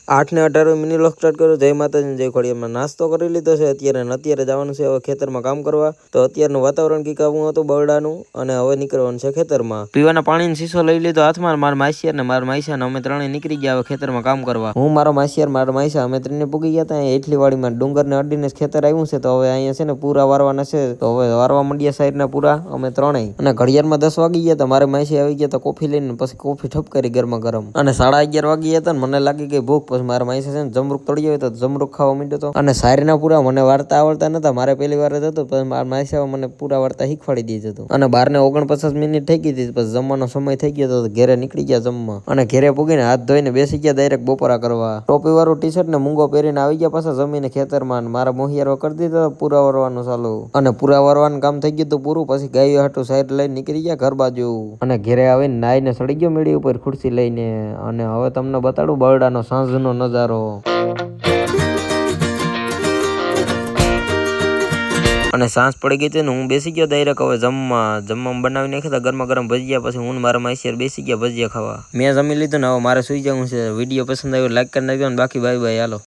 8 ને 18 મિનિટ લોક સ્ટાર્ટ કર્યો. જય માતાજી જય ખોડિયારમાં. નાસ્તો કરી લીધો છે અત્યારે જવાનું છે હવે ખેતરમાં કામ કરવા. તો અત્યારનું વાતાવરણ કંઈક આવું હતું બરડાનું અને હવે નીકળવાનું છે ખેતરમાં. પીવાના પાણીનો શીશો લઈ લીધો હાથમાં. મારા માસિયાર ને મારા માઈસા ને અમે ત્રણેય નીકળી ગયા હવે ખેતરમાં કામ કરવા. હું મારો માસિયાર મારા માઈસા અમે ત્રણે પૂગી ગયા હતા એટલી વાડીમાં ડુંગર ને અડીને ખેતર આવ્યું છે. તો હવે અહીંયા છે ને પૂરા વારવાના છે. તો હવે વારવા માંડ્યા સાઈડ ના પૂરા અમે ત્રણેય. અને ઘડિયાળમાં 10 વાગી ગયા હતા. મારે માસી આવી ગયા તો કોફી લઈને પછી કોફી ઠપકારી ગરમા ગરમ. અને 11:30 વાગી ગયા હતા ને મને લાગી ગઈ ભૂખ. પછી મારા માસી છે ને જમરૂક તળી હોય તો જમરૂક ખાવા માંડ્યો હતો. અને શાયરીના પૂરા મને વાર્તા આવડતા નતા. મારે પહેલી વાર જ હતું. પછી મારા માસી મને પૂરા વાર્તા શીખવાડી દીધું હતું. અને 12 ને 49 મિનિટ થઈ ગઈ હતી. પછી જમવાનો સમય થઈ ગયો તો ઘેરે નીકળી ગયા જમવા. અને ઘેરે પૂગીને હાથ ધોઈને બેસી ગયા ડાયરેક્ટ બપોરા કરવા. ટોપી વાળું ટી શર્ટ ને મૂંગો પહેરીને આવી ગયા પાછા જમીને ખેતરમાં. મારા મોહિયારો કરી દીધો પૂરા વારવાનું ચાલુ. અને પૂરા વારવાનું કામ થઈ ગયું હતું પૂરું. પછી ગાયો હાટું સાઈડ લઈને નીકળી ગયા ઘર બાજુ. અને ઘેરે આવીને નાઈને સડી ગયો મેળી ઉપર ખુરશી લઈને. અને હવે તમને બતાડું બરડાનો સાંજનો નજારો. અને સાંજ પડી ગઈ હતી ને હું બેસી ગયો ડાયરેક્ટ હવે જમવામાં બનાવી નાખ્યા હતા ગરમા ગરમ ભજીયા. પછી હું મારા માસીયાર બેસી ગયા ભજીયા ખાવા. મેં જમી લીધું ને હવે મારે સુઈ જવું છે. વિડીયો પસંદ આવ્યો લાઈક કરી નાખજો ને બાકી બાય બાય હાલો.